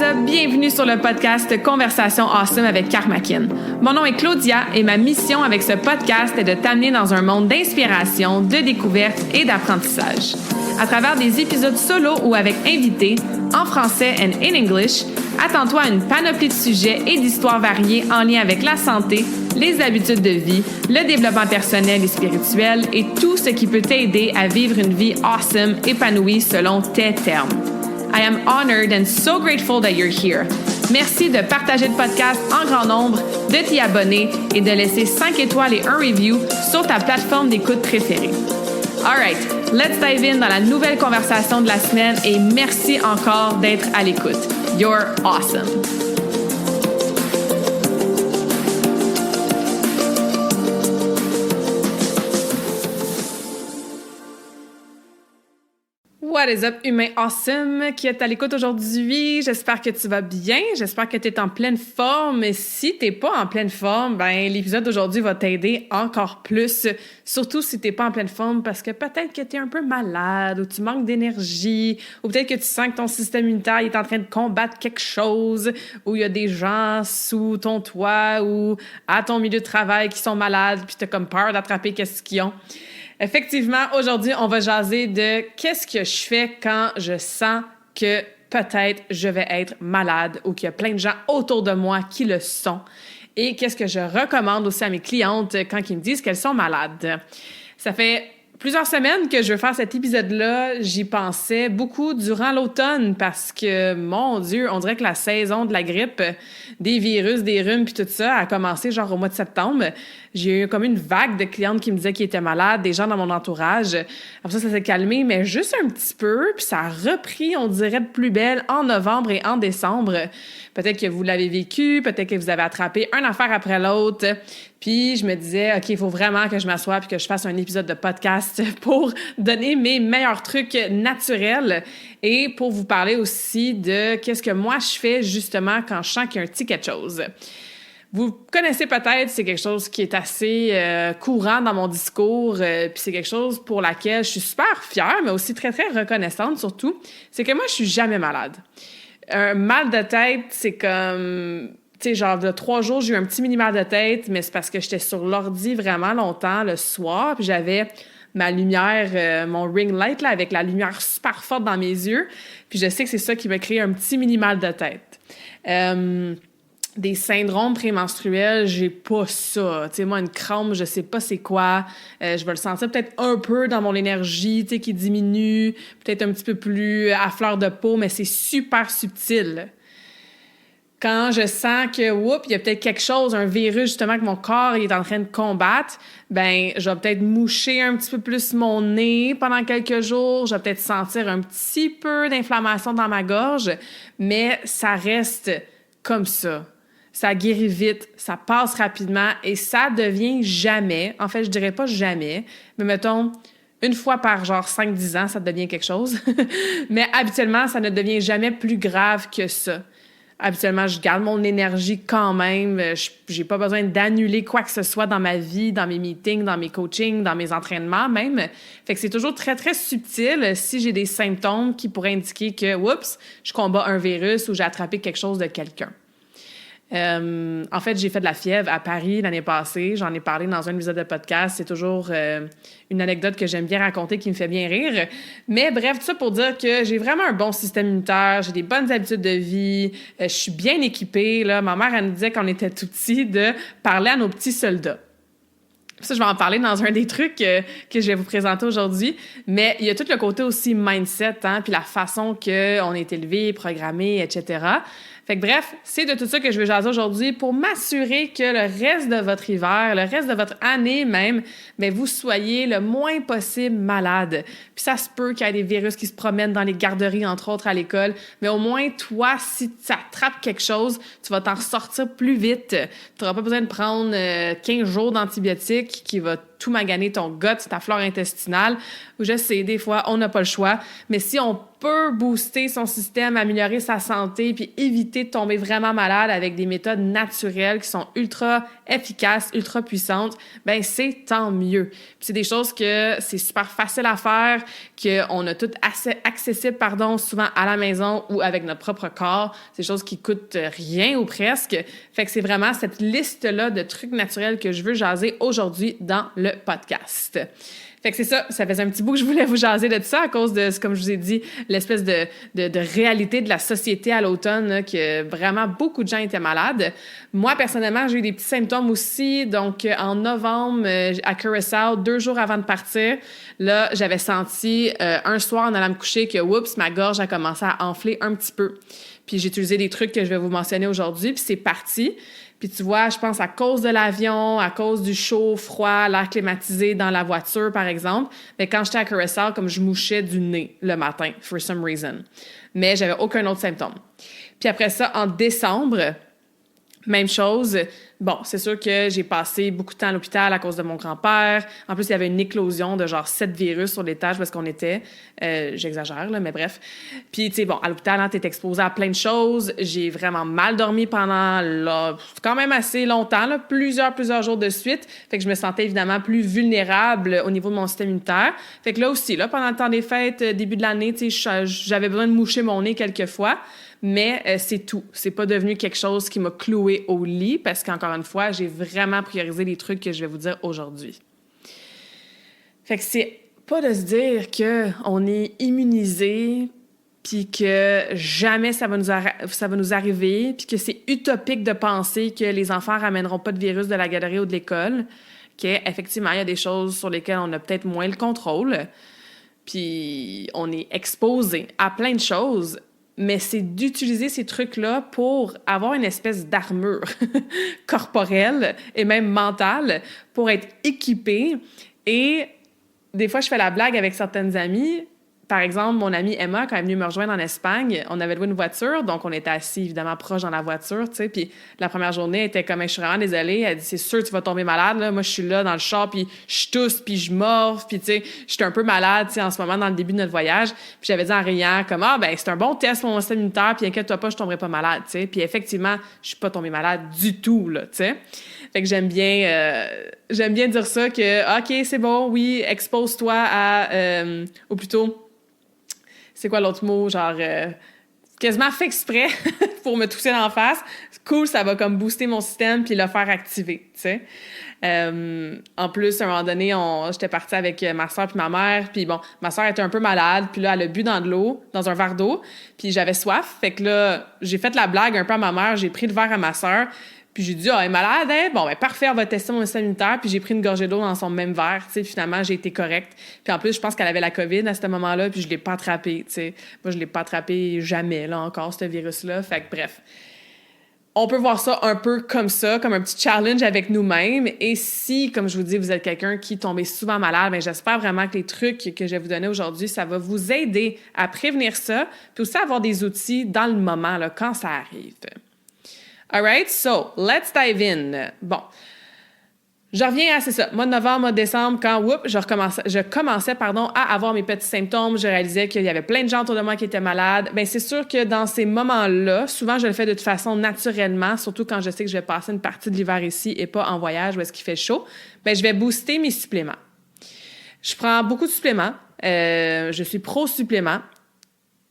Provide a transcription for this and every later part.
is up? Bienvenue sur le podcast Conversation Awesome avec Karmakin. Mon nom est Claudia et ma mission avec ce podcast est de t'amener dans un monde d'inspiration, de découverte et d'apprentissage. À travers des épisodes solo ou avec invités, en français and in English, attends-toi à une panoplie de sujets et d'histoires variées en lien avec la santé, les habitudes de vie, le développement personnel et spirituel et tout ce qui peut t'aider à vivre une vie awesome, épanouie selon tes termes. I am honored and so grateful that you're here. Merci de partager le podcast en grand nombre, de t'y abonner et de laisser 5 étoiles et un review sur ta plateforme d'écoute préférée. All right, let's dive in dans la nouvelle conversation de la semaine et merci encore d'être à l'écoute. You're awesome. What is up, humain awesome qui est à l'écoute aujourd'hui? J'espère que tu vas bien, j'espère que tu es en pleine forme. Et si tu n'es pas en pleine forme, l'épisode d'aujourd'hui va t'aider encore plus. Surtout si tu n'es pas en pleine forme parce que peut-être que tu es un peu malade ou tu manques d'énergie ou peut-être que tu sens que ton système immunitaire est en train de combattre quelque chose ou il y a des gens sous ton toit ou à ton milieu de travail qui sont malades puis tu as comme peur d'attraper qu'est-ce qu'ils ont. Effectivement, aujourd'hui, on va jaser de qu'est-ce que je fais quand je sens que peut-être je vais être malade ou qu'il y a plein de gens autour de moi qui le sont. Et qu'est-ce que je recommande aussi à mes clientes quand ils me disent qu'elles sont malades. Ça fait plusieurs semaines que je veux faire cet épisode-là. J'y pensais beaucoup durant l'automne parce que, mon Dieu, on dirait que la saison de la grippe, des virus, des rhumes puis tout ça a commencé genre au mois de septembre. J'ai eu comme une vague de clientes qui me disaient qu'ils étaient malades, des gens dans mon entourage. Après ça s'est calmé, mais juste un petit peu. Puis ça a repris, on dirait, de plus belle en novembre et en décembre. Peut-être que vous l'avez vécu, peut-être que vous avez attrapé une affaire après l'autre. Puis je me disais, OK, il faut vraiment que je m'assoie puis que je fasse un épisode de podcast pour donner mes meilleurs trucs naturels et pour vous parler aussi de qu'est-ce que moi je fais justement quand je sens qu'il y a un petit quelque chose. Vous connaissez peut-être, c'est quelque chose qui est assez courant dans mon discours, puis c'est quelque chose pour laquelle je suis super fière, mais aussi très, très reconnaissante surtout, c'est que moi, je suis jamais malade. Un mal de tête, c'est comme, tu sais, genre, il y a 3 jours, j'ai eu un petit mini mal de tête, mais c'est parce que j'étais sur l'ordi vraiment longtemps le soir, puis j'avais ma lumière, mon ring light, là, avec la lumière super forte dans mes yeux, puis je sais que c'est ça qui m'a créé un petit mini mal de tête. Des syndromes prémenstruels, j'ai pas ça. Tu sais, moi, une crampe, je sais pas c'est quoi. Je vais le sentir peut-être un peu dans mon énergie, tu sais, qui diminue, peut-être un petit peu plus à fleur de peau, mais c'est super subtil. Quand je sens que, il y a peut-être quelque chose, un virus, justement, que mon corps est en train de combattre, je vais peut-être moucher un petit peu plus mon nez pendant quelques jours. Je vais peut-être sentir un petit peu d'inflammation dans ma gorge, mais ça reste comme ça. Ça guérit vite, ça passe rapidement et ça devient jamais, en fait, je dirais pas jamais, mais mettons, une fois par genre 5-10 ans, ça devient quelque chose. Mais habituellement, ça ne devient jamais plus grave que ça. Habituellement, je garde mon énergie quand même. J'ai pas besoin d'annuler quoi que ce soit dans ma vie, dans mes meetings, dans mes coachings, dans mes entraînements même. Fait que c'est toujours très, très subtil si j'ai des symptômes qui pourraient indiquer que, je combats un virus ou j'ai attrapé quelque chose de quelqu'un. En fait, j'ai fait de la fièvre à Paris l'année passée. J'en ai parlé dans un épisode de podcast. C'est toujours une anecdote que j'aime bien raconter qui me fait bien rire. Mais bref, tout ça pour dire que j'ai vraiment un bon système immunitaire. J'ai des bonnes habitudes de vie. Je suis bien équipée. Là. Ma mère, elle nous disait quand on était tout petits de parler à nos petits soldats. Ça, je vais en parler dans un des trucs que je vais vous présenter aujourd'hui. Mais il y a tout le côté aussi mindset, puis la façon qu'on est élevé, programmé, etc. Fait que bref, c'est de tout ça que je veux jaser aujourd'hui pour m'assurer que le reste de votre hiver, le reste de votre année même, vous soyez le moins possible malade. Puis ça se peut qu'il y ait des virus qui se promènent dans les garderies, entre autres à l'école, mais au moins, toi, si tu attrapes quelque chose, tu vas t'en ressortir plus vite. Tu n'auras pas besoin de prendre 15 jours d'antibiotiques qui va tout maganer ton gut, ta flore intestinale. Je sais, des fois, on n'a pas le choix, mais si on peut booster son système, améliorer sa santé, puis éviter de tomber vraiment malade avec des méthodes naturelles qui sont ultra efficaces, ultra puissantes, ben c'est tant mieux. Puis c'est des choses que c'est super facile à faire, qu'on a tout assez accessible, souvent à la maison ou avec notre propre corps. C'est des choses qui coûtent rien ou presque. Fait que c'est vraiment cette liste-là de trucs naturels que je veux jaser aujourd'hui dans le podcast. Fait que c'est ça, ça faisait un petit bout que je voulais vous jaser de ça à cause de, comme je vous ai dit, l'espèce de réalité de la société à l'automne, là, que vraiment beaucoup de gens étaient malades. Moi, personnellement, j'ai eu des petits symptômes aussi. Donc, en novembre, à Curaçao, 2 jours avant de partir, là, j'avais senti un soir en allant me coucher que, oups, ma gorge a commencé à enfler un petit peu. Puis j'ai utilisé des trucs que je vais vous mentionner aujourd'hui, puis c'est parti. Puis tu vois, je pense à cause de l'avion, à cause du chaud, froid, l'air climatisé dans la voiture, par exemple. Mais quand j'étais à Curaçao, comme je mouchais du nez le matin, for some reason. Mais j'avais aucun autre symptôme. Puis après ça, en décembre, même chose. Bon, c'est sûr que j'ai passé beaucoup de temps à l'hôpital à cause de mon grand-père. En plus, il y avait une éclosion de genre 7 virus sur l'étage parce qu'on était... j'exagère, là, mais bref. Puis, tu sais, bon, à l'hôpital, hein, t'es exposé à plein de choses. J'ai vraiment mal dormi pendant, là, quand même assez longtemps, là, plusieurs jours de suite. Fait que je me sentais évidemment plus vulnérable au niveau de mon système immunitaire. Fait que là aussi, là, pendant le temps des fêtes, début de l'année, tu sais, j'avais besoin de moucher mon nez quelques fois. Mais c'est tout. C'est pas devenu quelque chose qui m'a cloué au lit parce qu'encore une fois, j'ai vraiment priorisé les trucs que je vais vous dire aujourd'hui. Fait que c'est pas de se dire qu'on est immunisé puis que jamais ça va nous arriver puis que c'est utopique de penser que les enfants ramèneront pas de virus de la galerie ou de l'école. Effectivement, il y a des choses sur lesquelles on a peut-être moins le contrôle puis on est exposé à plein de choses. Mais c'est d'utiliser ces trucs-là pour avoir une espèce d'armure corporelle et même mentale pour être équipé. Et des fois, je fais la blague avec certaines amies. Par exemple, mon amie Emma, quand elle est venue me rejoindre en Espagne, on avait loué une voiture, donc on était assis évidemment proche dans la voiture, tu sais, puis la première journée, elle était comme, je suis vraiment désolée, elle dit, c'est sûr que tu vas tomber malade, là, moi je suis là dans le char, puis je tousse, puis je morve, puis tu sais, j'étais un peu malade, tu sais, en ce moment, dans le début de notre voyage, puis j'avais dit en riant, comme, c'est un bon test pour mon système immunitaire, puis inquiète-toi pas, je tomberai pas malade, tu sais, puis effectivement, je suis pas tombée malade du tout, là, tu sais. Fait que j'aime bien dire ça, que, OK, c'est bon, oui, expose-toi ou plutôt, c'est quoi l'autre mot? Genre, quasiment fait exprès pour me tousser dans la face. C'est cool, ça va comme booster mon système puis le faire activer, tu sais. En plus, à un moment donné, j'étais partie avec ma soeur puis ma mère. Puis bon, ma soeur était un peu malade. Puis là, elle a bu dans de l'eau, dans un verre d'eau. Puis j'avais soif. Fait que là, j'ai fait la blague un peu à ma mère. J'ai pris le verre à ma soeur. Puis j'ai dit, elle est malade, hein? Bon, parfait, on va tester mon système immunitaire. Puis j'ai pris une gorgée d'eau dans son même verre, tu sais. Finalement, j'ai été correcte. Puis en plus, je pense qu'elle avait la COVID à ce moment-là, puis je l'ai pas attrapé, tu sais. Moi, je l'ai pas attrapé jamais, là, encore, ce virus-là. Fait que bref. On peut voir ça un peu comme ça, comme un petit challenge avec nous-mêmes. Et si, comme je vous dis, vous êtes quelqu'un qui tombe souvent malade, j'espère vraiment que les trucs que je vais vous donner aujourd'hui, ça va vous aider à prévenir ça, puis aussi à avoir des outils dans le moment, là, quand ça arrive. All right, so let's dive in. Bon, je reviens à, c'est ça, mois de novembre, mois de décembre, quand, je commençais à avoir mes petits symptômes, je réalisais qu'il y avait plein de gens autour de moi qui étaient malades. Bien, c'est sûr que dans ces moments-là, souvent, je le fais de toute façon naturellement, surtout quand je sais que je vais passer une partie de l'hiver ici et pas en voyage où est-ce qu'il fait chaud, bien, je vais booster mes suppléments. Je prends beaucoup de suppléments. Je suis pro-supplément.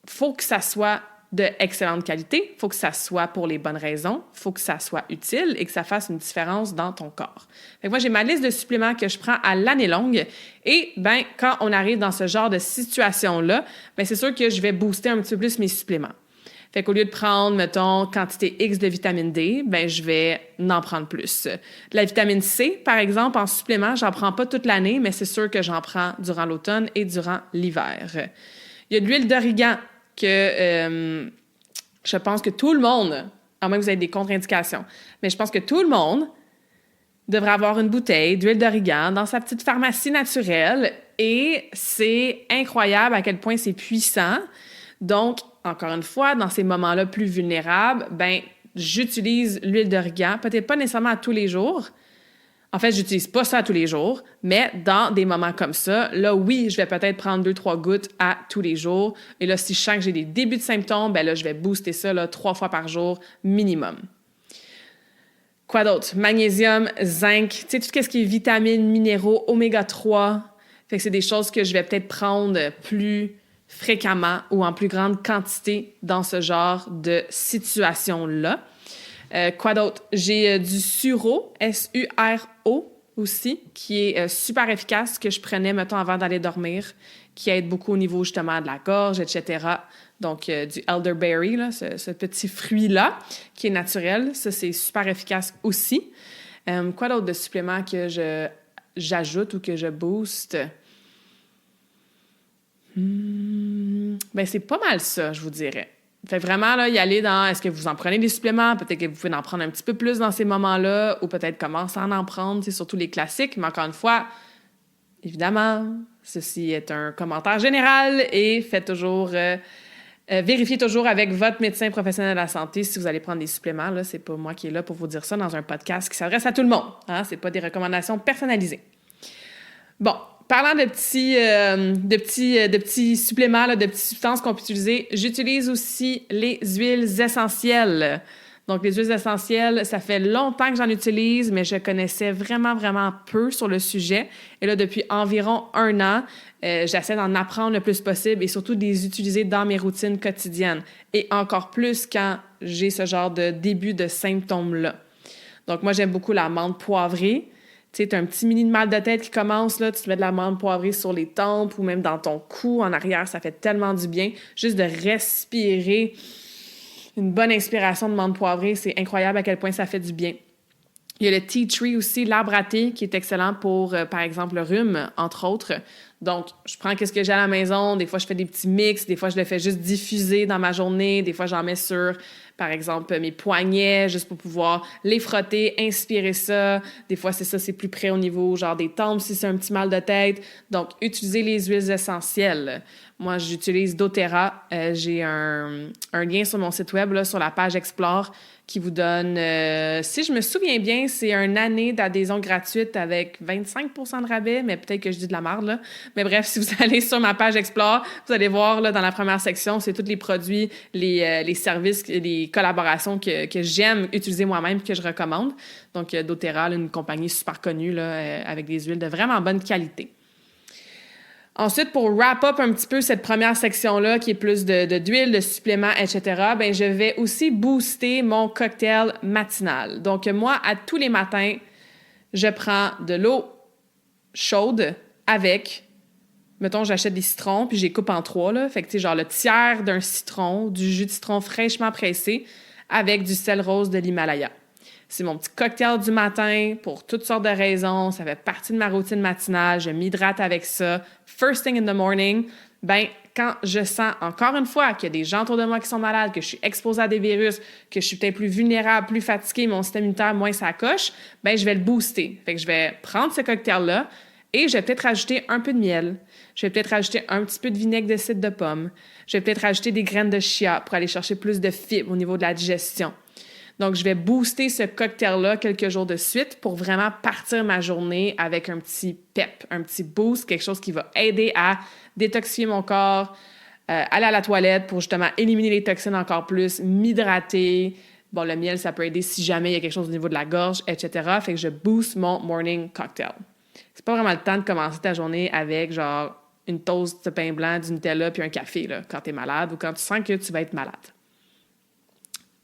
Faut que ça soit de excellente qualité, il faut que ça soit pour les bonnes raisons, il faut que ça soit utile et que ça fasse une différence dans ton corps. Fait que moi, j'ai ma liste de suppléments que je prends à l'année longue et quand on arrive dans ce genre de situation-là, c'est sûr que je vais booster un petit peu plus mes suppléments. Fait qu'au lieu de prendre, mettons, quantité X de vitamine D, je vais en prendre plus. De la vitamine C, par exemple, en supplément, j'en prends pas toute l'année, mais c'est sûr que j'en prends durant l'automne et durant l'hiver. Il y a de l'huile d'origan que je pense que tout le monde, à moins que vous ayez des contre-indications, mais je pense que tout le monde devrait avoir une bouteille d'huile d'origan dans sa petite pharmacie naturelle et c'est incroyable à quel point c'est puissant. Donc, encore une fois, dans ces moments-là plus vulnérables, j'utilise l'huile d'origan, peut-être pas nécessairement à tous les jours. En fait, j'utilise pas ça tous les jours, mais dans des moments comme ça, là, oui, je vais peut-être prendre 2-3 gouttes à tous les jours. Et là, si je sens que j'ai des débuts de symptômes, ben là, je vais booster ça là, 3 fois par jour minimum. Quoi d'autre? Magnésium, zinc, tu sais, tout ce qui est vitamines, minéraux, oméga 3. Fait que c'est des choses que je vais peut-être prendre plus fréquemment ou en plus grande quantité dans ce genre de situation-là. Quoi d'autre? J'ai du Suro, S-U-R-O aussi, qui est super efficace, que je prenais, mettons, avant d'aller dormir, qui aide beaucoup au niveau, justement, de la gorge, etc. Donc, du elderberry, là, ce petit fruit-là, qui est naturel. Ça, c'est super efficace aussi. Quoi d'autre de suppléments que j'ajoute ou que je booste? Ben, c'est pas mal ça, je vous dirais. Fait vraiment, là, y aller dans est-ce que vous en prenez des suppléments? Peut-être que vous pouvez en prendre un petit peu plus dans ces moments-là, ou peut-être commencer à en prendre, c'est surtout les classiques. Mais encore une fois, évidemment, ceci est un commentaire général et faites toujours, vérifiez toujours avec votre médecin professionnel de la santé si vous allez prendre des suppléments. Là, c'est pas moi qui est là pour vous dire ça dans un podcast qui s'adresse à tout le monde. Hein? C'est pas des recommandations personnalisées. Bon. Parlant de petits suppléments, là, de petites substances qu'on peut utiliser, j'utilise aussi les huiles essentielles. Donc, les huiles essentielles, ça fait longtemps que j'en utilise, mais je connaissais vraiment, vraiment peu sur le sujet. Et là, depuis environ 1 an, j'essaie d'en apprendre le plus possible et surtout de les utiliser dans mes routines quotidiennes. Et encore plus quand j'ai ce genre de début de symptômes-là. Donc, moi, j'aime beaucoup la menthe poivrée. Tu sais, tu as un petit mini de mal de tête qui commence, là, tu te mets de la menthe poivrée sur les tempes ou même dans ton cou, en arrière, ça fait tellement du bien. Juste de respirer une bonne inspiration de menthe poivrée, c'est incroyable à quel point ça fait du bien. Il y a le tea tree aussi, l'arbre à thé, qui est excellent pour, par exemple, le rhume, entre autres. Donc, je prends ce que j'ai à la maison. Des fois, je fais des petits mix. Des fois, je le fais juste diffuser dans ma journée. Des fois, j'en mets sur, par exemple, mes poignets, juste pour pouvoir les frotter, inspirer ça. Des fois, c'est ça, c'est plus près au niveau, genre des tempes, si c'est un petit mal de tête. Donc, utilisez les huiles essentielles. Moi, j'utilise doTERRA. J'ai un lien sur mon site web, là, sur la page Explore, qui vous donne, si je me souviens bien, c'est une année d'adhésion gratuite avec 25 % de rabais, mais peut-être que je dis de la merde, là. Mais bref, si vous allez sur ma page Explore, vous allez voir, là, dans la première section, c'est tous les produits, les services, les collaborations que j'aime utiliser moi-même, que je recommande. Donc, doTERRA, là, une compagnie super connue, là, avec des huiles de vraiment bonne qualité. Ensuite, pour wrap up un petit peu cette première section-là, qui est plus d'huile, de suppléments, etc., ben je vais aussi booster mon cocktail matinal. Donc, moi, à tous les matins, je prends de l'eau chaude avec, mettons, j'achète des citrons, puis je les coupe en 3, là. Fait que, tu sais, genre le tiers d'un citron, du jus de citron fraîchement pressé, avec du sel rose de l'Himalaya. C'est mon petit cocktail du matin pour toutes sortes de raisons. Ça fait partie de ma routine matinale. Je m'hydrate avec ça. First thing in the morning, ben quand je sens encore une fois qu'il y a des gens autour de moi qui sont malades, que je suis exposée à des virus, que je suis peut-être plus vulnérable, plus fatiguée, mon système immunitaire moins ça coche, ben je vais le booster. Fait que je vais prendre ce cocktail-là et je vais peut-être rajouter un peu de miel. Je vais peut-être rajouter un petit peu de vinaigre de cidre de pomme. Je vais peut-être rajouter des graines de chia pour aller chercher plus de fibres au niveau de la digestion. Donc, je vais booster ce cocktail-là quelques jours de suite pour vraiment partir ma journée avec un petit pep, un petit boost, quelque chose qui va aider à détoxifier mon corps, aller à la toilette pour justement éliminer les toxines encore plus, m'hydrater. Bon, le miel, ça peut aider si jamais il y a quelque chose au niveau de la gorge, etc. Fait que je booste mon morning cocktail. C'est pas vraiment le temps de commencer ta journée avec genre une toast de pain blanc, du Nutella puis un café là, quand t'es malade ou quand tu sens que tu vas être malade.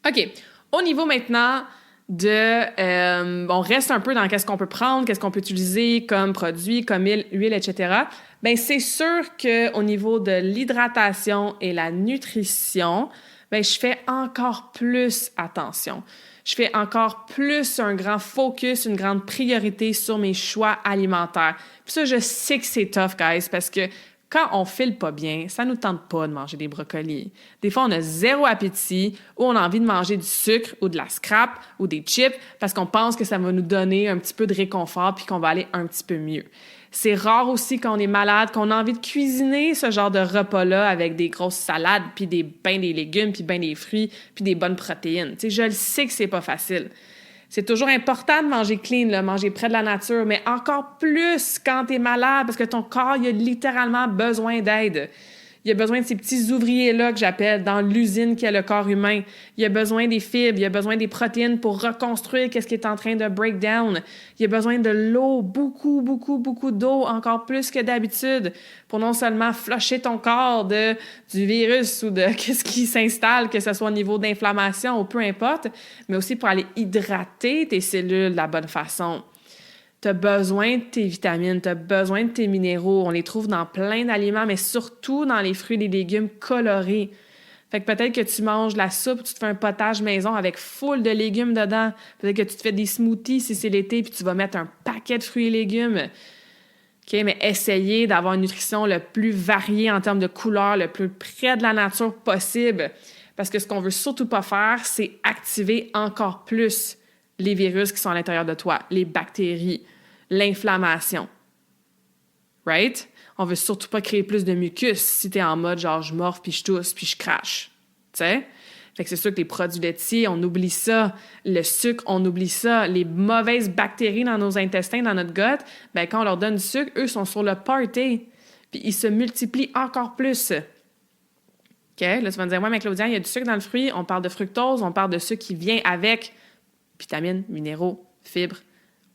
OK. Au niveau maintenant on reste un peu dans qu'est-ce qu'on peut prendre, qu'est-ce qu'on peut utiliser comme produit, comme huile, etc. Bien, c'est sûr qu'au niveau de l'hydratation et la nutrition, bien, je fais encore plus attention. Je fais encore plus un grand focus, une grande priorité sur mes choix alimentaires. Puis ça, je sais que c'est tough, guys, parce que quand on file pas bien, ça nous tente pas de manger des brocolis. Des fois, on a zéro appétit ou on a envie de manger du sucre ou de la scrap ou des chips parce qu'on pense que ça va nous donner un petit peu de réconfort puis qu'on va aller un petit peu mieux. C'est rare aussi quand on est malade, qu'on a envie de cuisiner ce genre de repas-là avec des grosses salades puis ben des légumes puis ben des fruits puis des bonnes protéines. Tu sais, je le sais que c'est pas facile. C'est toujours important de manger clean, là, manger près de la nature, mais encore plus quand tu es malade parce que ton corps, il a littéralement besoin d'aide. Il a besoin de ces petits ouvriers-là que j'appelle dans l'usine qui est le corps humain. Il a besoin des fibres, il a besoin des protéines pour reconstruire qu'est-ce qui est en train de break down. Il a besoin de l'eau, beaucoup, beaucoup, beaucoup d'eau, encore plus que d'habitude, pour non seulement flusher ton corps du virus ou de qu'est-ce qui s'installe, que ce soit au niveau d'inflammation ou peu importe, mais aussi pour aller hydrater tes cellules de la bonne façon. Tu as besoin de tes vitamines, tu as besoin de tes minéraux. On les trouve dans plein d'aliments, mais surtout dans les fruits et les légumes colorés. Fait que peut-être que tu manges de la soupe, tu te fais un potage maison avec full de légumes dedans. Peut-être que tu te fais des smoothies si c'est l'été, puis tu vas mettre un paquet de fruits et légumes. OK, mais essayez d'avoir une nutrition le plus variée en termes de couleurs, le plus près de la nature possible. Parce que ce qu'on veut surtout pas faire, c'est activer encore plus les virus qui sont à l'intérieur de toi, les bactéries, l'inflammation. Right? On veut surtout pas créer plus de mucus si t'es en mode genre je morfe, puis je tousse, puis je crache. Tu sais? Fait que c'est sûr que les produits laitiers, on oublie ça. Le sucre, on oublie ça. Les mauvaises bactéries dans nos intestins, dans notre gut, ben quand on leur donne du sucre, eux sont sur le party. Puis ils se multiplient encore plus. OK? Là, tu vas me dire, ouais, mais Claudia, il y a du sucre dans le fruit. On parle de fructose, on parle de sucre qui vient avec vitamines, minéraux, fibres,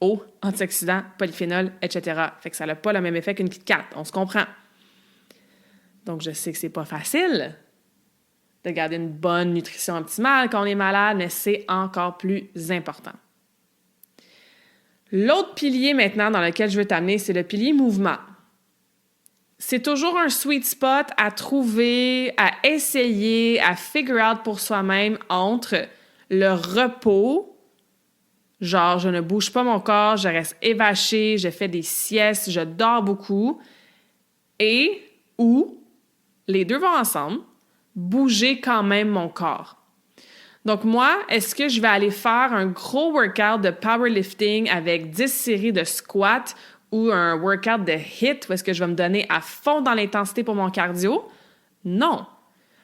eau, antioxydants, polyphénols, etc. Fait que ça n'a pas le même effet qu'une Kit Kat. On se comprend. Donc, je sais que c'est pas facile de garder une bonne nutrition optimale quand on est malade, mais c'est encore plus important. L'autre pilier maintenant dans lequel je veux t'amener, c'est le pilier mouvement. C'est toujours un sweet spot à trouver, à essayer, à figure out pour soi-même entre le repos, genre, je ne bouge pas mon corps, je reste évachée, je fais des siestes, je dors beaucoup. Et ou, les deux vont ensemble, bouger quand même mon corps. Donc moi, est-ce que je vais aller faire un gros workout de powerlifting avec 10 séries de squats ou un workout de HIIT où est-ce que je vais me donner à fond dans l'intensité pour mon cardio? Non,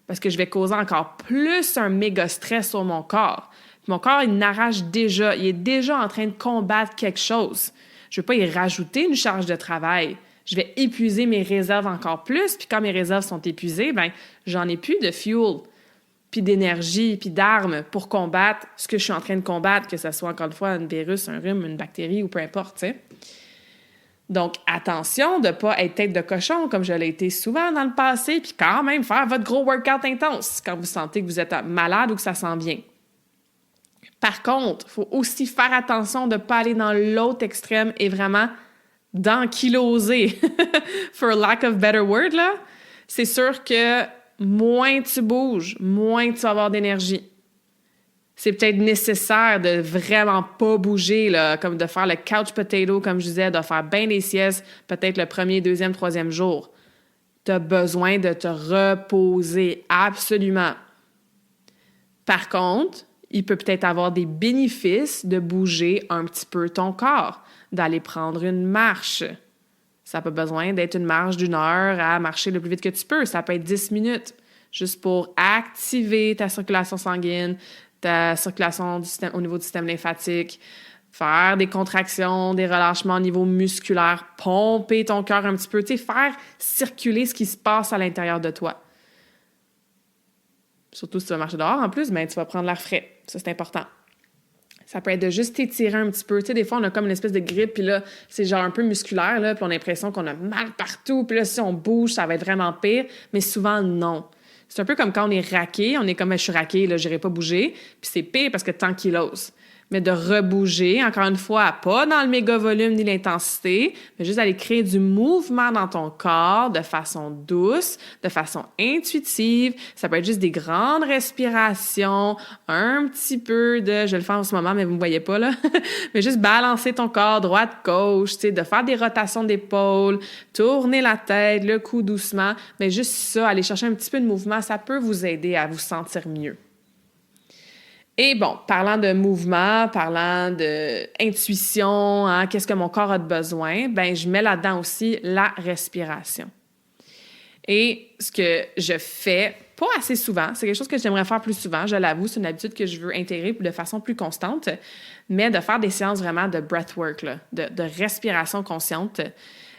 parce que je vais causer encore plus un méga stress sur mon corps. Mon corps, il n'arrache déjà. Il est déjà en train de combattre quelque chose. Je ne veux pas y rajouter une charge de travail. Je vais épuiser mes réserves encore plus. Puis quand mes réserves sont épuisées, ben j'en ai plus de fuel, puis d'énergie, puis d'armes pour combattre ce que je suis en train de combattre, que ce soit encore une fois un virus, un rhume, une bactérie ou peu importe, tu sais. Donc, attention de ne pas être tête de cochon comme je l'ai été souvent dans le passé, puis quand même faire votre gros workout intense quand vous sentez que vous êtes malade ou que ça s'en vient. Par contre, il faut aussi faire attention de ne pas aller dans l'autre extrême et vraiment d'enkyloser, for lack of better word, là. C'est sûr que moins tu bouges, moins tu vas avoir d'énergie. C'est peut-être nécessaire de vraiment pas bouger, là, comme de faire le couch potato, comme je disais, de faire bien des siestes, peut-être le premier, deuxième, troisième jour. Tu as besoin de te reposer, absolument. Par contre, il peut peut-être avoir des bénéfices de bouger un petit peu ton corps, d'aller prendre une marche. Ça n'a pas besoin d'être une marche d'1 heure à marcher le plus vite que tu peux. Ça peut être 10 minutes, juste pour activer ta circulation sanguine, ta circulation au niveau du système lymphatique, faire des contractions, des relâchements au niveau musculaire, pomper ton cœur un petit peu, tu sais, faire circuler ce qui se passe à l'intérieur de toi. Surtout si tu vas marcher dehors, en plus, ben, tu vas prendre l'air frais. Ça, c'est important. Ça peut être de juste t'étirer un petit peu. Tu sais, des fois, on a comme une espèce de grippe, puis là, c'est genre un peu musculaire, là, puis on a l'impression qu'on a mal partout, puis là, si on bouge, ça va être vraiment pire. Mais souvent, non. C'est un peu comme quand on est raqué. On est comme, je suis raqué, là, je n'irai pas bouger. Puis c'est pire parce que t'es ankylose. Mais de rebouger, encore une fois, pas dans le méga volume ni l'intensité, mais juste d'aller créer du mouvement dans ton corps de façon douce, de façon intuitive. Ça peut être juste des grandes respirations, un petit peu de, je vais le faire en ce moment, mais vous me voyez pas, là, mais juste balancer ton corps droite-gauche, tu sais, de faire des rotations d'épaule, tourner la tête, le cou doucement, mais juste ça, aller chercher un petit peu de mouvement, ça peut vous aider à vous sentir mieux. Et bon, parlant de mouvement, parlant d'intuition, hein, qu'est-ce que mon corps a de besoin, ben je mets là-dedans aussi la respiration. Et ce que je fais pas assez souvent, c'est quelque chose que j'aimerais faire plus souvent, je l'avoue, c'est une habitude que je veux intégrer de façon plus constante, mais de faire des séances vraiment de breathwork, là, de respiration consciente.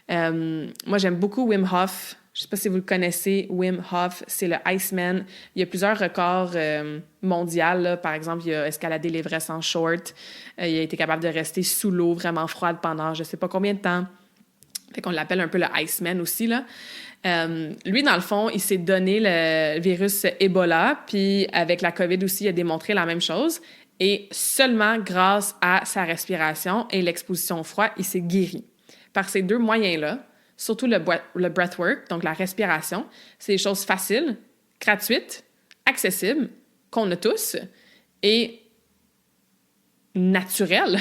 Moi, j'aime beaucoup Wim Hof. Je ne sais pas si vous le connaissez, Wim Hof, c'est le Iceman. Il y a plusieurs records mondiaux. Là. Par exemple, il a escaladé l'Everest en short. Il a été capable de rester sous l'eau vraiment froide pendant je ne sais pas combien de temps. Fait qu'on l'appelle un peu le Iceman aussi, là. Lui, dans le fond, il s'est donné le virus Ebola, puis avec la COVID aussi, il a démontré la même chose. Et seulement grâce à sa respiration et l'exposition au froid, il s'est guéri. Par ces deux moyens-là, surtout le breathwork, donc la respiration, c'est des choses faciles, gratuites, accessibles, qu'on a tous, et naturelles.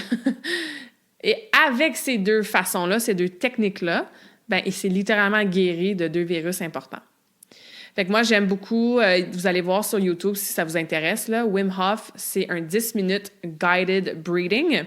Et avec ces deux façons-là, ces deux techniques-là, ben, il s'est littéralement guéri de 2 virus importants. Fait que moi, j'aime beaucoup, vous allez voir sur YouTube si ça vous intéresse, là, Wim Hof, c'est un 10 minutes guided breathing.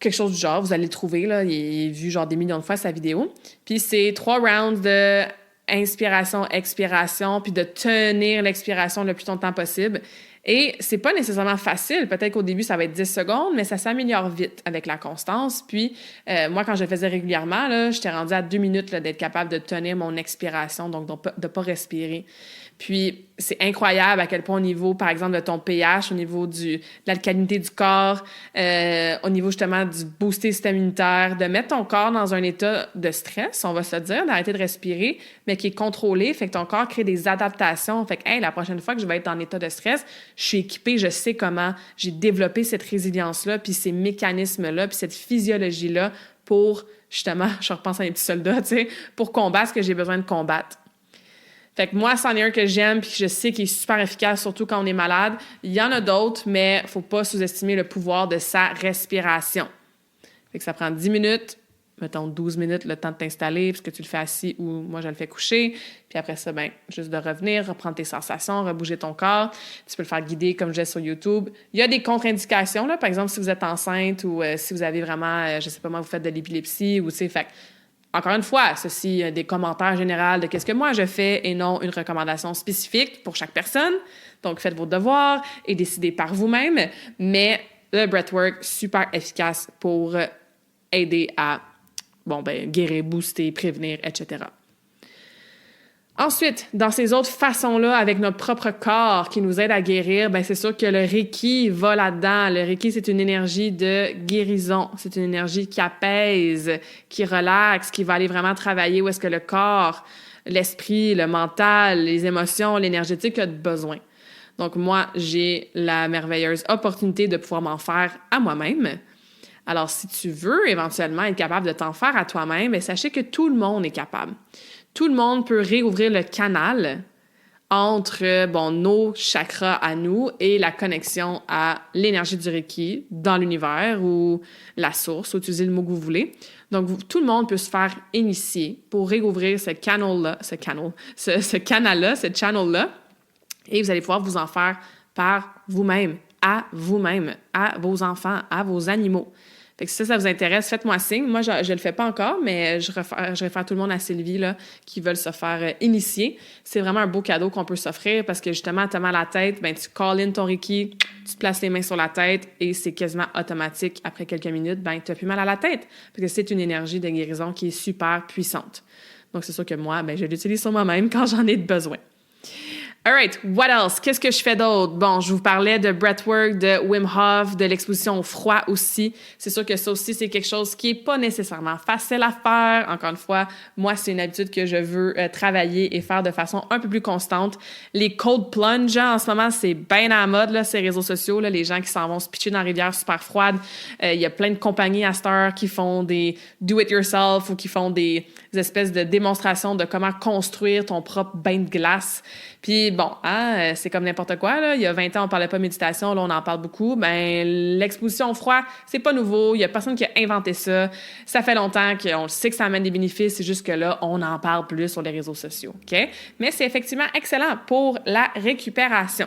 Quelque chose du genre, vous allez le trouver, là, il est vu genre des millions de fois sa vidéo. Puis c'est 3 rounds de inspiration, expiration, puis de tenir l'expiration le plus longtemps possible. Et c'est pas nécessairement facile. Peut-être qu'au début, ça va être 10 secondes, mais ça s'améliore vite avec la constance. Puis, moi, quand je le faisais régulièrement, là, j'étais rendue à 2 minutes là, d'être capable de tenir mon expiration, donc de pas respirer. Puis, c'est incroyable à quel point au niveau, par exemple, de ton pH, au niveau de l'alcalinité du corps, au niveau justement du booster système immunitaire, de mettre ton corps dans un état de stress, on va se dire, d'arrêter de respirer, mais qui est contrôlé, fait que ton corps crée des adaptations. Fait que, hey, la prochaine fois que je vais être en état de stress, je suis équipée, je sais comment j'ai développé cette résilience-là, puis ces mécanismes-là, puis cette physiologie-là pour, justement, je repense à mes petits soldats, tu sais, pour combattre ce que j'ai besoin de combattre. Fait que moi, c'en est un que j'aime puis que je sais qu'il est super efficace, surtout quand on est malade. Il y en a d'autres, mais faut pas sous-estimer le pouvoir de sa respiration. Fait que ça prend 10 minutes, mettons 12 minutes le temps de t'installer, puisque tu le fais assis ou moi, je le fais coucher. Puis après ça, ben juste de revenir, reprendre tes sensations, rebouger ton corps. Tu peux le faire guider comme je disais sur YouTube. Il y a des contre-indications, là. Par exemple, si vous êtes enceinte ou si vous avez vraiment, je sais pas moi, vous faites de l'épilepsie ou, tu sais, fait encore une fois, ceci des commentaires généraux de qu'est-ce que moi je fais et non une recommandation spécifique pour chaque personne. Donc, faites vos devoirs et décidez par vous-même. Mais le breathwork, super efficace pour aider à guérir, booster, prévenir, etc. Ensuite, dans ces autres façons-là, avec notre propre corps qui nous aide à guérir, ben c'est sûr que le Reiki va là-dedans. Le Reiki, c'est une énergie de guérison. C'est une énergie qui apaise, qui relaxe, qui va aller vraiment travailler où est-ce que le corps, l'esprit, le mental, les émotions, l'énergétique a besoin. Donc moi, j'ai la merveilleuse opportunité de pouvoir m'en faire à moi-même. Alors, si tu veux éventuellement être capable de t'en faire à toi-même, bien, sachez que tout le monde est capable. Tout le monde peut réouvrir le canal entre nos chakras à nous et la connexion à l'énergie du Reiki dans l'univers ou la source, utilisez le mot que vous voulez. Donc, tout le monde peut se faire initier pour réouvrir ce canal-là, cette channel-là, et vous allez pouvoir vous en faire par vous-même, à vos enfants, à vos animaux. Fait que si ça vous intéresse, faites-moi signe. Moi, je le fais pas encore, mais je réfère tout le monde à Sylvie, là, qui veulent se faire initier. C'est vraiment un beau cadeau qu'on peut s'offrir parce que justement, t'as mal à la tête, ben tu call in ton Reiki, tu te places les mains sur la tête et c'est quasiment automatique. Après quelques minutes, ben t'as plus mal à la tête parce que c'est une énergie de guérison qui est super puissante. Donc, c'est sûr que moi, ben je l'utilise sur moi-même quand j'en ai besoin. All right, what else? Qu'est-ce que je fais d'autre? Bon, je vous parlais de breathwork, de Wim Hof, de l'exposition au froid aussi. C'est sûr que ça aussi, c'est quelque chose qui est pas nécessairement facile à faire. Encore une fois, moi, c'est une habitude que je veux travailler et faire de façon un peu plus constante. Les cold plunge, en ce moment, c'est bien à la mode, là, ces réseaux sociaux, là, les gens qui s'en vont se pitcher dans la rivière super froide. Il y a plein de compagnies à cette heure qui font des do-it-yourself ou qui font des espèces de démonstrations de comment construire ton propre bain de glace. Puis bon, c'est comme n'importe quoi, là. Il y a 20 ans, on parlait pas de méditation, là, on en parle beaucoup. Ben, l'exposition au froid, c'est pas nouveau. Il y a personne qui a inventé ça. Ça fait longtemps qu'on sait que ça amène des bénéfices. C'est juste que là, on en parle plus sur les réseaux sociaux, OK? Mais c'est effectivement excellent pour la récupération.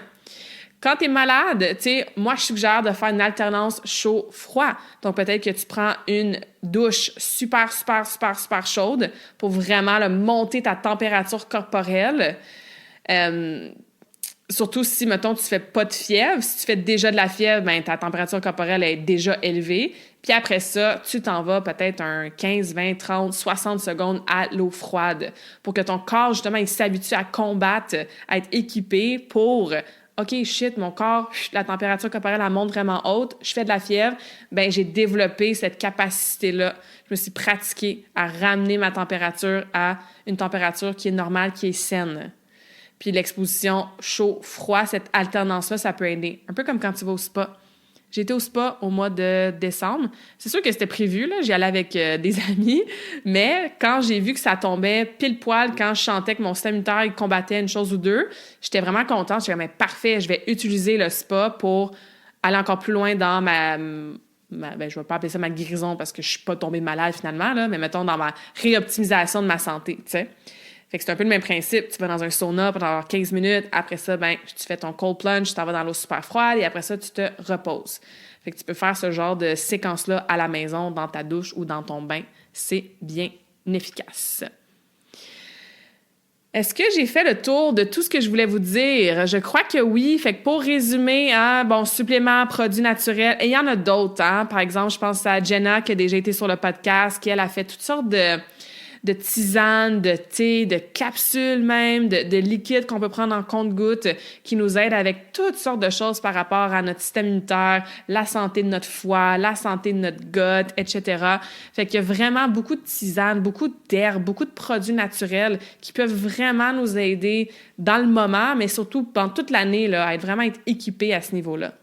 Quand tu es malade, tu sais, moi, je suggère de faire une alternance chaud-froid. Donc, peut-être que tu prends une douche super, super, super, super chaude pour vraiment là, monter ta température corporelle. Surtout si, mettons, tu fais pas de fièvre. Si tu fais déjà de la fièvre, ben, ta température corporelle est déjà élevée. Puis après ça, tu t'en vas peut-être un 15, 20, 30, 60 secondes à l'eau froide pour que ton corps, justement, il s'habitue à combattre, à être équipé pour... OK, shit, mon corps, la température corporelle, elle monte vraiment haute, je fais de la fièvre, ben j'ai développé cette capacité-là. Je me suis pratiquée à ramener ma température à une température qui est normale, qui est saine. Puis l'exposition chaud-froid, cette alternance-là, ça peut aider. Un peu comme quand tu vas au spa. J'ai été au spa au mois de décembre. C'est sûr que c'était prévu, là. J'y allais avec des amis. Mais quand j'ai vu que ça tombait pile poil quand je sentais que mon système immunitaire il combattait une chose ou deux, j'étais vraiment contente. J'étais comme, parfait, je vais utiliser le spa pour aller encore plus loin dans ben, je vais pas appeler ça ma guérison parce que je suis pas tombée malade finalement, là, mais mettons dans ma réoptimisation de ma santé, tu sais. Fait que c'est un peu le même principe. Tu vas dans un sauna pendant 15 minutes. Après ça, ben, tu fais ton cold plunge, tu t'en vas dans l'eau super froide et après ça, tu te reposes. Fait que tu peux faire ce genre de séquence-là à la maison, dans ta douche ou dans ton bain. C'est bien efficace. Est-ce que j'ai fait le tour de tout ce que je voulais vous dire? Je crois que oui. Fait que pour résumer, suppléments, produits naturels, et il y en a d'autres, hein. Par exemple, je pense à Jenna qui a déjà été sur le podcast, qui elle a fait toutes sortes de tisanes, de thé, de capsules même, de liquides qu'on peut prendre en compte-gouttes qui nous aident avec toutes sortes de choses par rapport à notre système immunitaire, la santé de notre foie, la santé de notre gut, etc. Fait qu'il y a vraiment beaucoup de tisanes, beaucoup d'herbes, beaucoup de produits naturels qui peuvent vraiment nous aider dans le moment, mais surtout pendant toute l'année, là, à vraiment être équipés à ce niveau-là.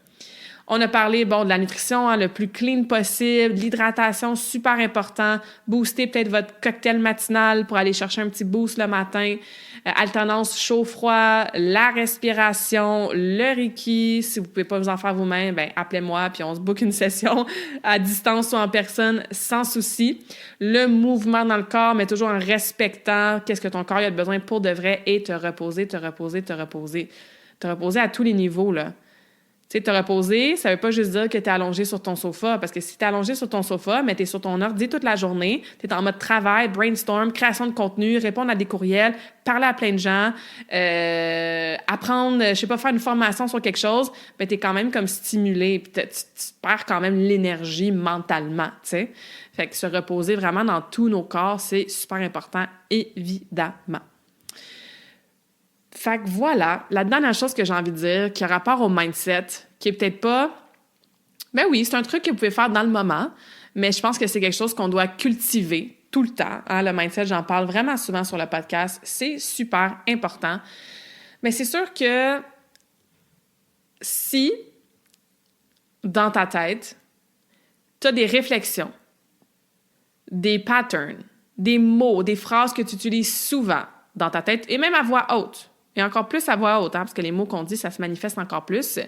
On a parlé, de la nutrition, le plus clean possible, l'hydratation, super important, booster peut-être votre cocktail matinal pour aller chercher un petit boost le matin, alternance chaud-froid, la respiration, le Reiki. Si vous pouvez pas vous en faire vous-même, ben appelez-moi puis on se book une session à distance ou en personne sans souci. Le mouvement dans le corps, mais toujours en respectant qu'est-ce que ton corps a besoin pour de vrai et te reposer, te reposer, te reposer. Te reposer à tous les niveaux, là. Tu sais, te reposer, ça veut pas juste dire que tu es allongé sur ton sofa, parce que si tu es allongé sur ton sofa, mais tu es sur ton ordi toute la journée, tu es en mode travail, brainstorm, création de contenu, répondre à des courriels, parler à plein de gens, apprendre, je sais pas, faire une formation sur quelque chose, ben tu es quand même comme stimulé, puis tu perds quand même l'énergie mentalement, tu sais. Fait que se reposer vraiment dans tous nos corps, c'est super important, évidemment. Fait que voilà, la dernière chose que j'ai envie de dire, qui a rapport au mindset, qui est peut-être pas... Ben oui, c'est un truc que vous pouvez faire dans le moment, mais je pense que c'est quelque chose qu'on doit cultiver tout le temps. Hein? Le mindset, j'en parle vraiment souvent sur le podcast. C'est super important. Mais c'est sûr que si, dans ta tête, tu as des réflexions, des patterns, des mots, des phrases que tu utilises souvent dans ta tête, et même à voix haute, et encore plus à voix haute, hein, parce que les mots qu'on dit, ça se manifeste encore plus,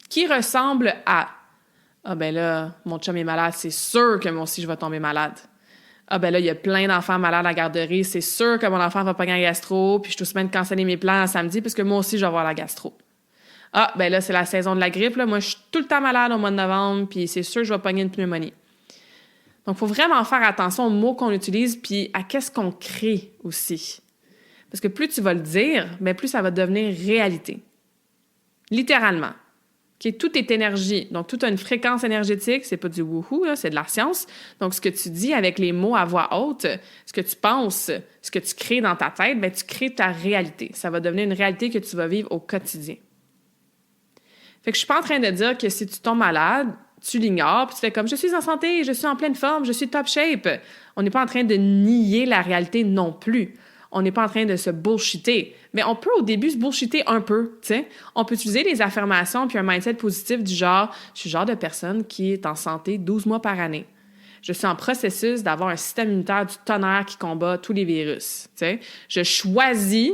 qui ressemblent à « Ah ben là, mon chum est malade, c'est sûr que moi aussi je vais tomber malade. Ah ben là, il y a plein d'enfants malades à la garderie, c'est sûr que mon enfant va pogner un gastro, puis je suis aussi bien de canceller mes plans samedi parce que moi aussi je vais avoir la gastro. Ah ben là, c'est la saison de la grippe, là, moi je suis tout le temps malade au mois de novembre, puis c'est sûr que je vais pogner une pneumonie. » Donc, il faut vraiment faire attention aux mots qu'on utilise, puis à qu'est-ce qu'on crée aussi. Parce que plus tu vas le dire, bien plus ça va devenir réalité. Littéralement. Okay? Tout est énergie. Donc, tout a une fréquence énergétique. C'est pas du wouhou, là, c'est de la science. Donc, ce que tu dis avec les mots à voix haute, ce que tu penses, ce que tu crées dans ta tête, bien, tu crées ta réalité. Ça va devenir une réalité que tu vas vivre au quotidien. Fait que je suis pas en train de dire que si tu tombes malade, tu l'ignores, puis tu fais comme « je suis en santé, je suis en pleine forme, je suis top shape ». On n'est pas en train de nier la réalité non plus. On n'est pas en train de se bullshitter. Mais on peut au début se bullshitter un peu, tu sais. On peut utiliser des affirmations puis un mindset positif du genre « je suis le genre de personne qui est en santé 12 mois par année. Je suis en processus d'avoir un système immunitaire du tonnerre qui combat tous les virus. » Tu sais. Je choisis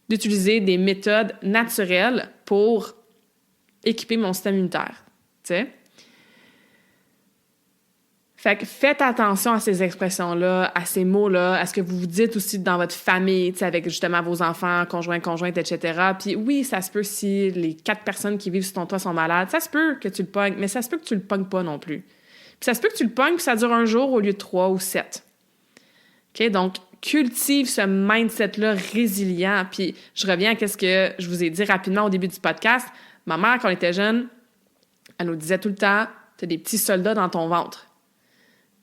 d'utiliser des méthodes naturelles pour équiper mon système immunitaire, tu sais. Fait que faites attention à ces expressions-là, à ces mots-là, à ce que vous vous dites aussi dans votre famille, tu sais, avec justement vos enfants, conjointes, etc. Puis oui, ça se peut si les 4 personnes qui vivent sur ton toit sont malades, ça se peut que tu le pognes, mais ça se peut que tu le pognes pas non plus. Puis ça se peut que tu le pognes puis ça dure un jour au lieu de 3 ou 7. OK? Donc, cultive ce mindset-là résilient. Puis je reviens à ce que je vous ai dit rapidement au début du podcast. Ma mère, quand on était jeune, elle nous disait tout le temps, t'as des petits soldats dans ton ventre.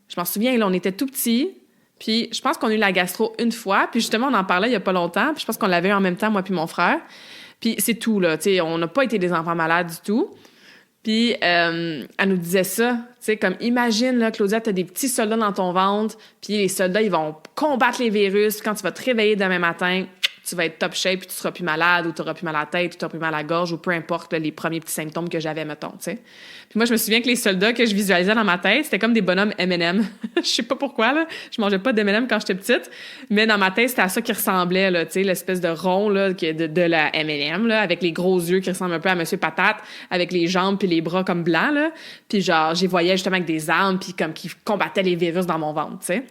Je m'en souviens, là, on était tout petits, puis je pense qu'on a eu la gastro une fois, puis justement, on en parlait il y a pas longtemps, puis je pense qu'on l'avait eu en même temps, moi puis mon frère. Puis c'est tout, là, tu sais, on n'a pas été des enfants malades du tout. Puis elle nous disait ça, tu sais, comme imagine, là, Claudia, t'as des petits soldats dans ton ventre, puis les soldats, ils vont combattre les virus, puis quand tu vas te réveiller demain matin, tu vas être top shape, puis tu seras plus malade, ou tu n'auras plus mal à la tête, ou tu n'auras plus mal à la gorge, ou peu importe là, les premiers petits symptômes que j'avais, mettons, tu sais. Puis moi, je me souviens que les soldats que je visualisais dans ma tête, c'était comme des bonhommes M&M. Je sais pas pourquoi, là. Je mangeais pas d'M&M quand j'étais petite, mais dans ma tête, c'était à ça qui ressemblait, là, tu sais, l'espèce de rond, là, de la M&M, là, avec les gros yeux qui ressemblent un peu à Monsieur Patate, avec les jambes puis les bras comme blancs, là. Puis genre, j'y voyais justement avec des armes, puis comme qui combattaient les virus dans mon ventre, tu sais.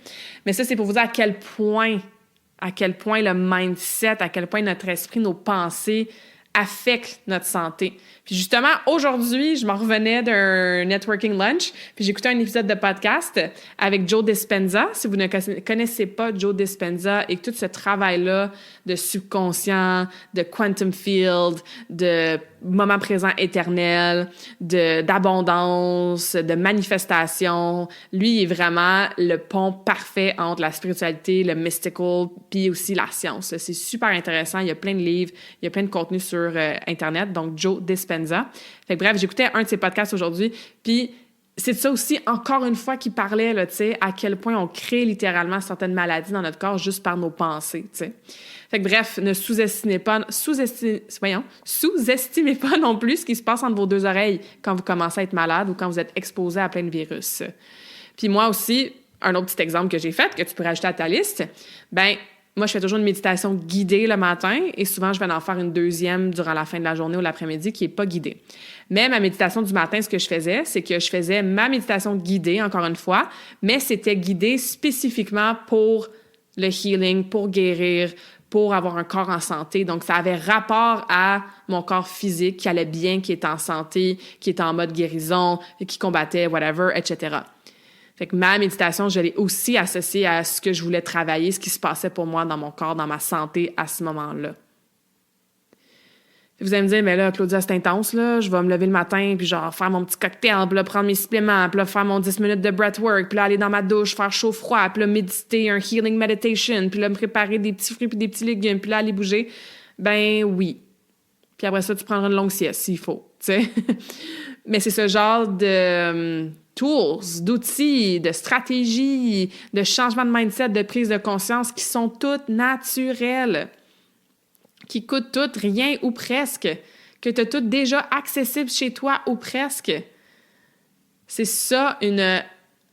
Mais ça, c'est pour vous dire à quel point le mindset, à quel point notre esprit, nos pensées affectent notre santé. Puis justement, aujourd'hui, je m'en revenais d'un networking lunch, puis j'écoutais un épisode de podcast avec Joe Dispenza. Si vous ne connaissez pas Joe Dispenza et tout ce travail-là de subconscient, de quantum field, de moment présent éternel, d'abondance, de manifestation, lui, il est vraiment le pont parfait entre la spiritualité, le mystical, puis aussi la science. C'est super intéressant. Il y a plein de livres, il y a plein de contenu sur Internet. Donc, Joe Dispenza. Fait que bref, j'écoutais un de ses podcasts aujourd'hui, puis c'est de ça aussi, encore une fois, qu'il parlait, là, tu sais, à quel point on crée littéralement certaines maladies dans notre corps juste par nos pensées, tu sais. Fait que bref, ne sous-estimez pas non plus ce qui se passe entre vos deux oreilles quand vous commencez à être malade ou quand vous êtes exposé à plein de virus. Puis moi aussi, un autre petit exemple que j'ai fait, que tu pourrais ajouter à ta liste, ben moi, je fais toujours une méditation guidée le matin et souvent, je vais en faire une deuxième durant la fin de la journée ou l'après-midi qui n'est pas guidée. Mais ma méditation du matin, ce que je faisais, c'est que je faisais ma méditation guidée, encore une fois, mais c'était guidé spécifiquement pour le healing, pour guérir, pour avoir un corps en santé. Donc, ça avait rapport à mon corps physique qui allait bien, qui était en santé, qui était en mode guérison, qui combattait, whatever, etc. Fait que ma méditation, je l'ai aussi associée à ce que je voulais travailler, ce qui se passait pour moi dans mon corps, dans ma santé à ce moment-là. Vous allez me dire, mais là, Claudia, c'est intense, là. Je vais me lever le matin, puis genre faire mon petit cocktail, puis là, prendre mes suppléments, puis là, faire mon 10 minutes de breathwork, puis là, aller dans ma douche, faire chaud-froid, puis là, méditer, un healing meditation, puis là, me préparer des petits fruits puis des petits légumes, puis là, aller bouger. Ben oui. Puis après ça, tu prendras une longue sieste, s'il faut, tu sais. Mais c'est ce genre de tools, d'outils, de stratégies, de changement de mindset, de prise de conscience qui sont toutes naturelles, qui coûtent toutes rien ou presque, que tu as toutes déjà accessibles chez toi ou presque. C'est ça,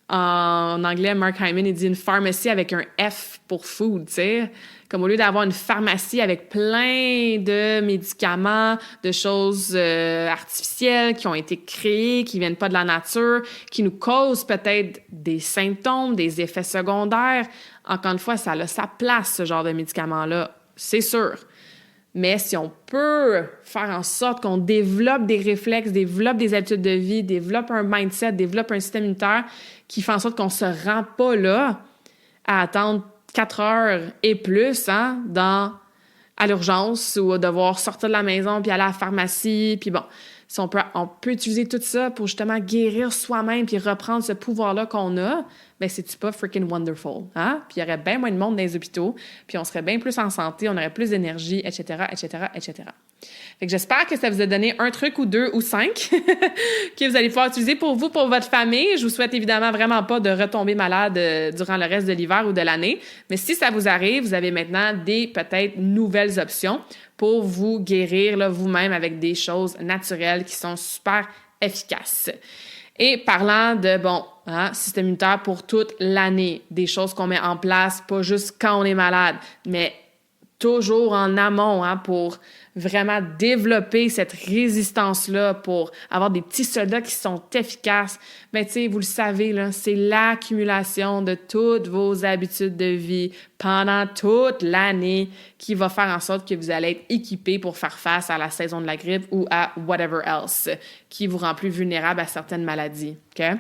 en anglais, Mark Hyman, il dit une pharmacie avec un F pour food, tu sais. Comme au lieu d'avoir une pharmacie avec plein de médicaments, de choses artificielles qui ont été créées, qui viennent pas de la nature, qui nous causent peut-être des symptômes, des effets secondaires. Encore une fois, ça a sa place, ce genre de médicaments-là, c'est sûr. Mais si on peut faire en sorte qu'on développe des réflexes, développe des habitudes de vie, développe un mindset, développe un système immunitaire qui fait en sorte qu'on se rend pas là à attendre 4 heures et plus à l'urgence ou à devoir sortir de la maison puis aller à la pharmacie. Puis bon, si on peut utiliser tout ça pour justement guérir soi-même puis reprendre ce pouvoir-là qu'on a, bien, c'est-tu pas freaking wonderful, hein? Puis il y aurait bien moins de monde dans les hôpitaux, puis on serait bien plus en santé, on aurait plus d'énergie, etc., etc., etc. Fait que j'espère que ça vous a donné un truc ou 2 ou 5 que vous allez pouvoir utiliser pour vous, pour votre famille. Je vous souhaite évidemment vraiment pas de retomber malade durant le reste de l'hiver ou de l'année. Mais si ça vous arrive, vous avez maintenant des peut-être nouvelles options pour vous guérir là, vous-même avec des choses naturelles qui sont super efficaces. Et parlant de, système immunitaire pour toute l'année, des choses qu'on met en place, pas juste quand on est malade, mais toujours en amont pour vraiment développer cette résistance-là, pour avoir des petits soldats qui sont efficaces. Mais tu sais, vous le savez, là, c'est l'accumulation de toutes vos habitudes de vie pendant toute l'année qui va faire en sorte que vous allez être équipé pour faire face à la saison de la grippe ou à whatever else qui vous rend plus vulnérable à certaines maladies. Okay?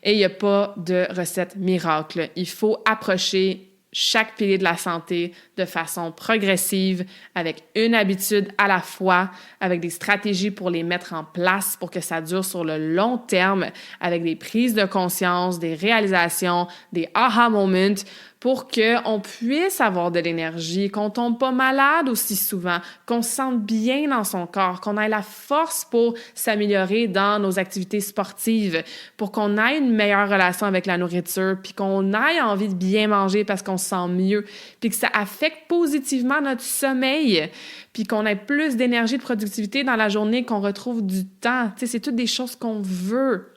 Et il n'y a pas de recette miracle. Il faut approcher chaque pilier de la santé de façon progressive, avec une habitude à la fois, avec des stratégies pour les mettre en place pour que ça dure sur le long terme, avec des prises de conscience, des réalisations, des aha moments, pour qu'on puisse avoir de l'énergie, qu'on tombe pas malade aussi souvent, qu'on se sente bien dans son corps, qu'on ait la force pour s'améliorer dans nos activités sportives, pour qu'on ait une meilleure relation avec la nourriture, puis qu'on ait envie de bien manger parce qu'on se sent mieux, puis que ça affecte positivement notre sommeil, puis qu'on ait plus d'énergie, de productivité dans la journée, qu'on retrouve du temps. Tu sais, c'est toutes des choses qu'on veut.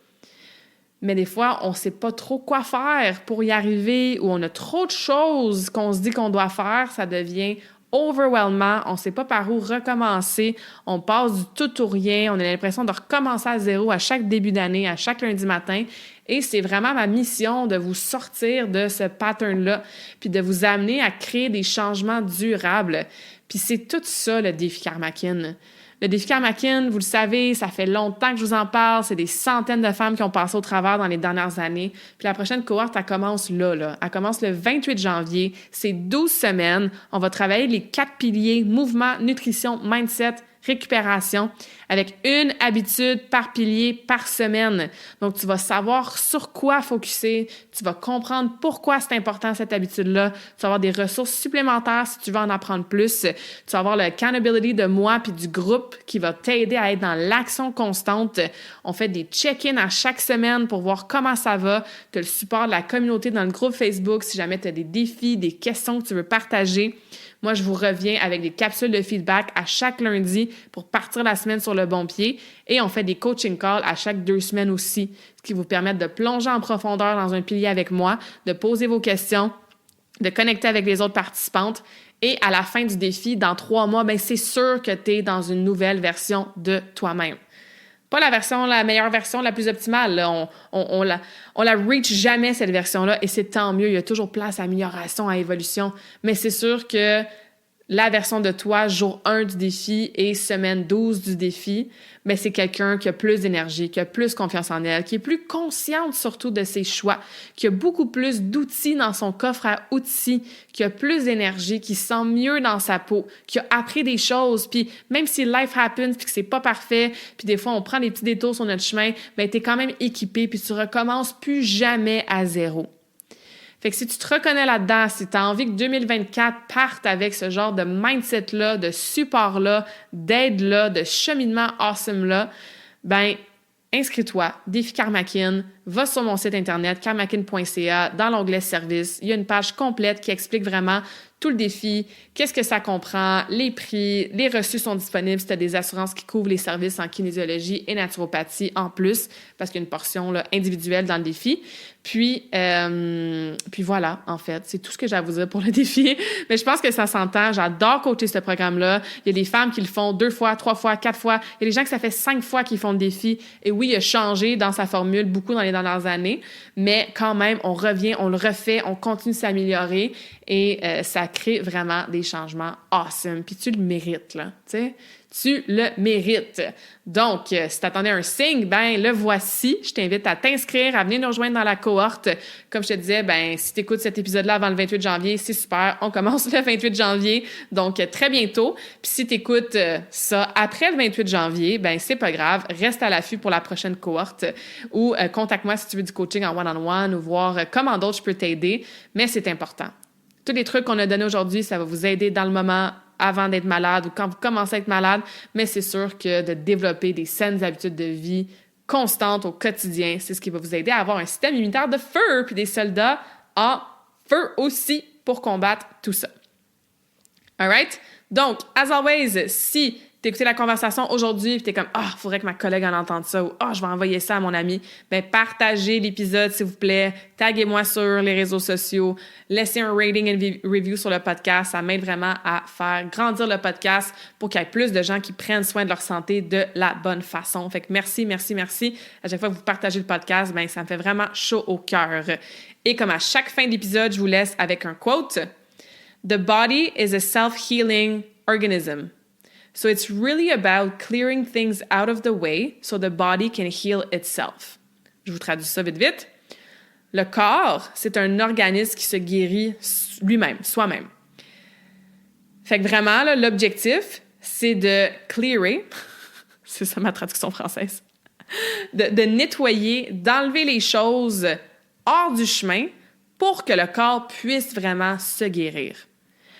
Mais des fois, on ne sait pas trop quoi faire pour y arriver, ou on a trop de choses qu'on se dit qu'on doit faire, ça devient overwhelmant, on ne sait pas par où recommencer, on passe du tout ou rien, on a l'impression de recommencer à zéro à chaque début d'année, à chaque lundi matin, et c'est vraiment ma mission de vous sortir de ce pattern-là, puis de vous amener à créer des changements durables. Puis c'est tout ça, le défi Karmakin. Le défi Karmakin, vous le savez, ça fait longtemps que je vous en parle. C'est des centaines de femmes qui ont passé au travers dans les dernières années. Puis la prochaine cohorte, elle commence là. Elle commence le 28 janvier. C'est 12 semaines. On va travailler les 4 piliers: mouvement, nutrition, mindset, récupération, avec une habitude par pilier par semaine. Donc, tu vas savoir sur quoi focusser, tu vas comprendre pourquoi c'est important cette habitude-là, tu vas avoir des ressources supplémentaires si tu veux en apprendre plus, tu vas avoir le accountability de moi puis du groupe qui va t'aider à être dans l'action constante. On fait des check-ins à chaque semaine pour voir comment ça va, tu as le support de la communauté dans le groupe Facebook si jamais tu as des défis, des questions que tu veux partager. Moi, je vous reviens avec des capsules de feedback à chaque lundi pour partir la semaine sur le bon pied. Et on fait des coaching calls à chaque 2 semaines aussi, ce qui vous permet de plonger en profondeur dans un pilier avec moi, de poser vos questions, de connecter avec les autres participantes. Et à la fin du défi, dans 3 mois, c'est sûr que tu es dans une nouvelle version de toi-même. Pas la meilleure version, la plus optimale. Là. On la reach jamais, cette version-là, et c'est tant mieux. Il y a toujours place à amélioration, à évolution. Mais c'est sûr que la version de toi, jour 1 du défi et semaine 12 du défi, c'est quelqu'un qui a plus d'énergie, qui a plus confiance en elle, qui est plus consciente surtout de ses choix, qui a beaucoup plus d'outils dans son coffre à outils, qui a plus d'énergie, qui se sent mieux dans sa peau, qui a appris des choses, puis même si life happens, puis que c'est pas parfait, puis des fois on prend des petits détours sur notre chemin, t'es quand même équipé, puis tu recommences plus jamais à zéro. Fait que si tu te reconnais là-dedans, si tu as envie que 2024 parte avec ce genre de mindset-là, de support-là, d'aide-là, de cheminement awesome-là, inscris-toi, défi Karmakin, va sur mon site internet karmakin.ca, dans l'onglet service, il y a une page complète qui explique vraiment tout le défi, qu'est-ce que ça comprend, les prix, les reçus sont disponibles si tu as des assurances qui couvrent les services en kinésiologie et naturopathie en plus, parce qu'il y a une portion là, individuelle dans le défi. Puis voilà, en fait, c'est tout ce que j'ai à vous dire pour le défi. Mais je pense que ça s'entend. J'adore coacher ce programme-là. Il y a des femmes qui le font 2 fois, 3 fois, 4 fois. Il y a des gens que ça fait 5 fois qu'ils font le défi. Et oui, il a changé dans sa formule beaucoup dans les dernières années, mais quand même, on revient, on le refait, on continue de s'améliorer et ça crée vraiment des changements awesome. Puis tu le mérites, là, tu sais. Tu le mérites. Donc, si tu attendais un signe, le voici. Je t'invite à t'inscrire, à venir nous rejoindre dans la cohorte. Comme je te disais, si tu écoutes cet épisode-là avant le 28 janvier, c'est super. On commence le 28 janvier, donc très bientôt. Puis si tu écoutes ça après le 28 janvier, c'est pas grave. Reste à l'affût pour la prochaine cohorte ou contacte-moi si tu veux du coaching en one-on-one ou voir comment d'autres je peux t'aider. Mais c'est important. Tous les trucs qu'on a donnés aujourd'hui, ça va vous aider dans le moment avant d'être malade ou quand vous commencez à être malade, mais c'est sûr que de développer des saines habitudes de vie constantes au quotidien, c'est ce qui va vous aider à avoir un système immunitaire de feu puis des soldats en feu aussi pour combattre tout ça. All right? Donc, as always, si t'as écouté la conversation aujourd'hui puis t'es comme « Ah, faudrait que ma collègue en entende ça » ou « Ah, je vais envoyer ça à mon ami », bien, partagez l'épisode, s'il vous plaît. Taguez-moi sur les réseaux sociaux. Laissez un rating and review sur le podcast. Ça m'aide vraiment à faire grandir le podcast pour qu'il y ait plus de gens qui prennent soin de leur santé de la bonne façon. Fait que merci, merci, merci. À chaque fois que vous partagez le podcast, bien, ça me fait vraiment chaud au cœur. Et comme à chaque fin d'épisode, je vous laisse avec un quote. « The body is a self-healing organism. So it's really about clearing things out of the way so the body can heal itself. » Je vous traduis ça vite, vite. Le corps, c'est un organisme qui se guérit lui-même, soi-même. Fait que vraiment, là, l'objectif, c'est de clearer, c'est ça ma traduction française, de nettoyer, d'enlever les choses hors du chemin pour que le corps puisse vraiment se guérir.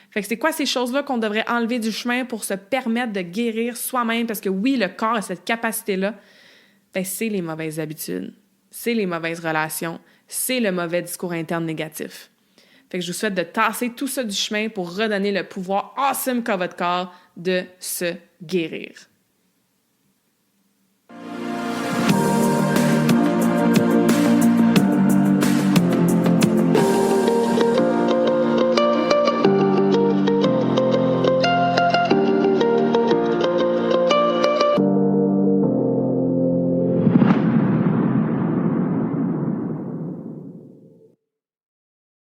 Fait que c'est quoi ces choses-là qu'on devrait enlever du chemin pour se permettre de guérir soi-même? Parce que oui, le corps a cette capacité-là. Ben, c'est les mauvaises habitudes, c'est les mauvaises relations, c'est le mauvais discours interne négatif. Fait que je vous souhaite de tasser tout ça du chemin pour redonner le pouvoir awesome qu'a votre corps de se guérir.